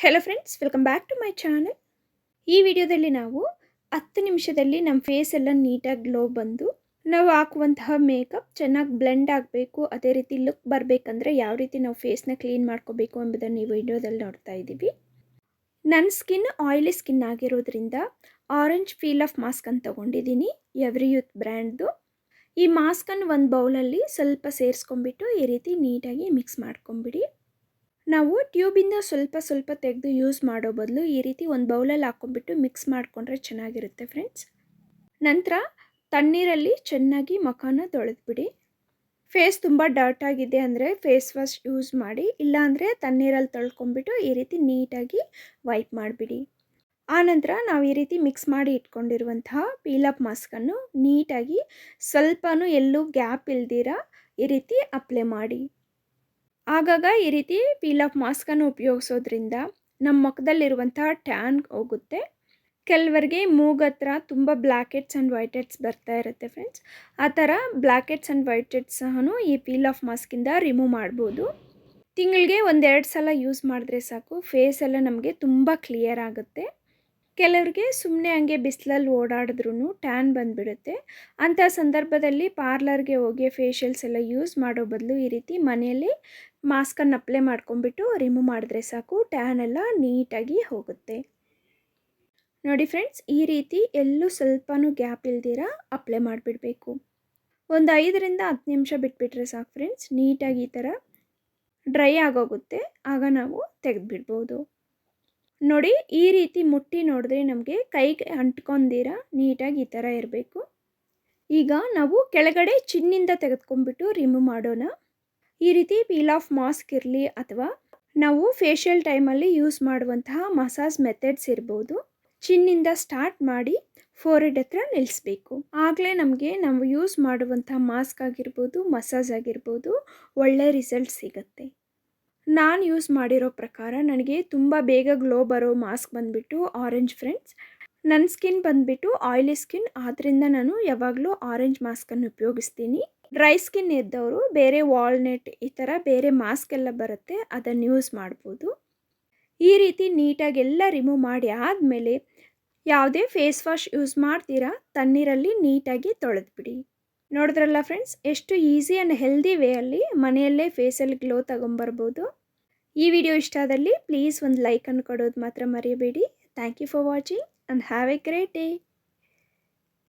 Hello friends, welcome back to my channel. ಈ ವಿಡಿಯೋದಲ್ಲಿ ನಾವು 10 ನಿಮಿಷದಲ್ಲಿ ನಮ್ಮ ಫೇಸ್ ಎಲ್ಲ ನೀಟಾಗಿ ಗ್ಲೋ ಬಂದು ನಾವು ಹಾಕುವಂತಹ ಮೇಕಪ್ ಚೆನ್ನಾಗಿ ಬ್ಲೆಂಡ್ ಆಗಬೇಕು, ಅದೇ ರೀತಿ ಲುಕ್ ಬರಬೇಕಂದ್ರೆ ಯಾವ ರೀತಿ ನಾವು ಫೇಸ್ನ ಕ್ಲೀನ್ ಮಾಡ್ಕೋಬೇಕು ಎಂಬುದನ್ನು ಈ ವಿಡಿಯೋದಲ್ಲಿ ನೋಡ್ತಾ ಇದ್ದೀವಿ. ನನ್ನ ಸ್ಕಿನ್ ಆಯಿಲಿ ಸ್ಕಿನ್ ಆಗಿರೋದ್ರಿಂದ ಆರೆಂಜ್ ಫೀಲ್ ಆಫ್ ಮಾಸ್ಕ್ ಅಂತ ತೊಗೊಂಡಿದ್ದೀನಿ, ಎವ್ರಿ ಯೂತ್ ಬ್ರ್ಯಾಂಡ್ದು. ಈ ಮಾಸ್ಕನ್ನು ಒಂದು ಬೌಲಲ್ಲಿ ಸ್ವಲ್ಪ ಸೇರಿಸ್ಕೊಂಡ್ಬಿಟ್ಟು ಈ ರೀತಿ ನೀಟಾಗಿ ಮಿಕ್ಸ್ ಮಾಡ್ಕೊಂಬಿಡಿ. ನಾವು ಟ್ಯೂಬಿಂದ ಸ್ವಲ್ಪ ಸ್ವಲ್ಪ ತೆಗೆದು ಯೂಸ್ ಮಾಡೋ ಬದಲು ಈ ರೀತಿ ಒಂದು ಬೌಲಲ್ಲಿ ಹಾಕ್ಕೊಂಡ್ಬಿಟ್ಟು ಮಿಕ್ಸ್ ಮಾಡಿಕೊಂಡ್ರೆ ಚೆನ್ನಾಗಿರುತ್ತೆ ಫ್ರೆಂಡ್ಸ್. ನಂತರ ತಣ್ಣೀರಲ್ಲಿ ಚೆನ್ನಾಗಿ ಮುಖನ ತೊಳೆದ್ಬಿಡಿ. ಫೇಸ್ ತುಂಬ ಡರ್ಟ್ ಆಗಿದೆ ಅಂದರೆ ಫೇಸ್ ವಾಶ್ ಯೂಸ್ ಮಾಡಿ, ಇಲ್ಲಾಂದರೆ ತಣ್ಣೀರಲ್ಲಿ ತೊಳ್ಕೊಂಬಿಟ್ಟು ಈ ರೀತಿ ನೀಟಾಗಿ ವೈಪ್ ಮಾಡಿಬಿಡಿ. ಆನಂತರ ನಾವು ಈ ರೀತಿ ಮಿಕ್ಸ್ ಮಾಡಿ ಇಟ್ಕೊಂಡಿರುವಂತಹ ಪೀಲಪ್ ಮಾಸ್ಕನ್ನು ನೀಟಾಗಿ ಸ್ವಲ್ಪನೂ ಎಲ್ಲೂ ಗ್ಯಾಪ್ ಇಲ್ದಿರ ಈ ರೀತಿ ಅಪ್ಲೈ ಮಾಡಿ. ಆಗಾಗ ಈ ರೀತಿ ಪೀಲ್ ಆಫ್ ಮಾಸ್ಕನ್ನು ಉಪಯೋಗಿಸೋದ್ರಿಂದ ನಮ್ಮ ಮುಖದಲ್ಲಿರುವಂತಹ ಟ್ಯಾನ್ ಹೋಗುತ್ತೆ. ಕೆಲವರಿಗೆ ಮೂಗತ್ರ ತುಂಬ black heads and white heads ಬರ್ತಾ ಇರುತ್ತೆ ಫ್ರೆಂಡ್ಸ್. ಆ ಥರ black heads and white heads ಸಹ ಈ ಪೀಲ್ ಆಫ್ ಮಾಸ್ಕಿಂದ ರಿಮೂವ್ ಮಾಡ್ಬೋದು. ತಿಂಗಳಿಗೆ 1-2 ಸಲ ಯೂಸ್ ಮಾಡಿದ್ರೆ ಸಾಕು, ಫೇಸ್ ಎಲ್ಲ ನಮಗೆ ತುಂಬ ಕ್ಲಿಯರ್ ಆಗುತ್ತೆ. ಕೆಲವ್ರಿಗೆ ಸುಮ್ಮನೆ ಹಂಗೆ ಬಿಸಿಲಲ್ಲಿ ಓಡಾಡಿದ್ರೂ ಟ್ಯಾನ್ ಬಂದುಬಿಡುತ್ತೆ. ಅಂಥ ಸಂದರ್ಭದಲ್ಲಿ ಪಾರ್ಲರ್ಗೆ ಹೋಗಿ ಫೇಶಿಯಲ್ಸ್ ಎಲ್ಲ ಯೂಸ್ ಮಾಡೋ ಬದಲು ಈ ರೀತಿ ಮನೆಯಲ್ಲಿ ಮಾಸ್ಕನ್ನು ಅಪ್ಲೈ ಮಾಡ್ಕೊಂಬಿಟ್ಟು ರಿಮೂವ್ ಮಾಡಿದ್ರೆ ಸಾಕು, ಟ್ಯಾನ್ ಎಲ್ಲ ನೀಟಾಗಿ ಹೋಗುತ್ತೆ. ನೋಡಿ ಫ್ರೆಂಡ್ಸ್, ಈ ರೀತಿ ಎಲ್ಲೂ ಸ್ವಲ್ಪನೂ ಗ್ಯಾಪ್ ಇಲ್ದಿರ ಅಪ್ಲೈ ಮಾಡಿಬಿಡಬೇಕು. ಒಂದು 5ರಿಂದ 10 ನಿಮಿಷ ಬಿಟ್ಬಿಟ್ರೆ ಸಾಕು ಫ್ರೆಂಡ್ಸ್, ನೀಟಾಗಿ ಈ ಥರ ಡ್ರೈ ಆಗೋಗುತ್ತೆ. ಆಗ ನಾವು ತೆಗೆದುಬಿಡ್ಬೋದು. ನೋಡಿ, ಈ ರೀತಿ ಮುಟ್ಟಿ ನೋಡಿದ್ರೆ ನಮಗೆ ಕೈಗೆ ಅಂಟ್ಕೊಂದಿರ ನೀಟಾಗಿ ಈ ಥರ ಇರಬೇಕು. ಈಗ ನಾವು ಕೆಳಗಡೆ ಚಿನ್ನಿಂದ ತೆಗೆದುಕೊಂಡ್ಬಿಟ್ಟು ರಿಮೂವ್ ಮಾಡೋಣ. ಈ ರೀತಿ ಪೀಲ್ ಆಫ್ ಮಾಸ್ಕ್ ಇರಲಿ ಅಥವಾ ನಾವು ಫೇಶಿಯಲ್ ಟೈಮಲ್ಲಿ ಯೂಸ್ ಮಾಡುವಂತಹ ಮಸಾಜ್ ಮೆಥಡ್ಸ್ ಇರ್ಬೋದು, ಚಿನ್ನಿಂದ ಸ್ಟಾರ್ಟ್ ಮಾಡಿ ಫೋರ್ಹೆಡ್ ಹತ್ರ ನಿಲ್ಲಿಸಬೇಕು. ಆಗಲೇ ನಮಗೆ ನಾವು ಯೂಸ್ ಮಾಡುವಂತಹ ಮಾಸ್ಕ್ ಆಗಿರ್ಬೋದು, ಮಸಾಜ್ ಆಗಿರ್ಬೋದು, ಒಳ್ಳೆ ರಿಸಲ್ಟ್ ಸಿಗುತ್ತೆ. ನಾನು ಯೂಸ್ ಮಾಡಿರೋ ಪ್ರಕಾರ ನನಗೆ ತುಂಬ ಬೇಗ ಗ್ಲೋ ಬರೋ ಮಾಸ್ಕ್ ಬಂದುಬಿಟ್ಟು ಆರೆಂಜ್ ಫ್ರೆಂಡ್ಸ್. ನನ್ನ ಸ್ಕಿನ್ ಬಂದುಬಿಟ್ಟು ಆಯಿಲಿ ಸ್ಕಿನ್, ಆದ್ದರಿಂದ ನಾನು ಯಾವಾಗಲೂ ಆರೆಂಜ್ ಮಾಸ್ಕನ್ನು ಉಪಯೋಗಿಸ್ತೀನಿ. ಡ್ರೈ ಸ್ಕಿನ್ ಇದ್ದವರು ಬೇರೆ ವಾಲ್ನಟ್ ಈ ಥರ ಬೇರೆ ಮಾಸ್ಕ್ ಎಲ್ಲ ಬರುತ್ತೆ, ಅದನ್ನು ಯೂಸ್ ಮಾಡ್ಬೋದು. ಈ ರೀತಿ ನೀಟಾಗಿ ಎಲ್ಲ ರಿಮೂವ್ ಮಾಡಿ ಆದಮೇಲೆ ಯಾವುದೇ ಫೇಸ್ ವಾಶ್ ಯೂಸ್ ಮಾಡ್ತೀರಾ ತಣ್ಣೀರಲ್ಲಿ ನೀಟಾಗಿ ತೊಳೆದ್ಬಿಡಿ. ನೋಡಿದ್ರಲ್ಲ ಫ್ರೆಂಡ್ಸ್, ಎಷ್ಟು ಈಸಿ ಆ್ಯಂಡ್ ಹೆಲ್ದಿ ವೇಯಲ್ಲಿ ಮನೆಯಲ್ಲೇ ಫೇಸಲ್ಲಿ ಗ್ಲೋ ತಗೊಂಬರ್ಬೋದು. ಈ ವಿಡಿಯೋ ಇಷ್ಟ ಆದಲ್ಲಿ ಪ್ಲೀಸ್ ಒಂದು ಲೈಕನ್ನು ಕೊಡೋದು ಮಾತ್ರ ಮರೆಯಬೇಡಿ. Thank you for watching and have a great day.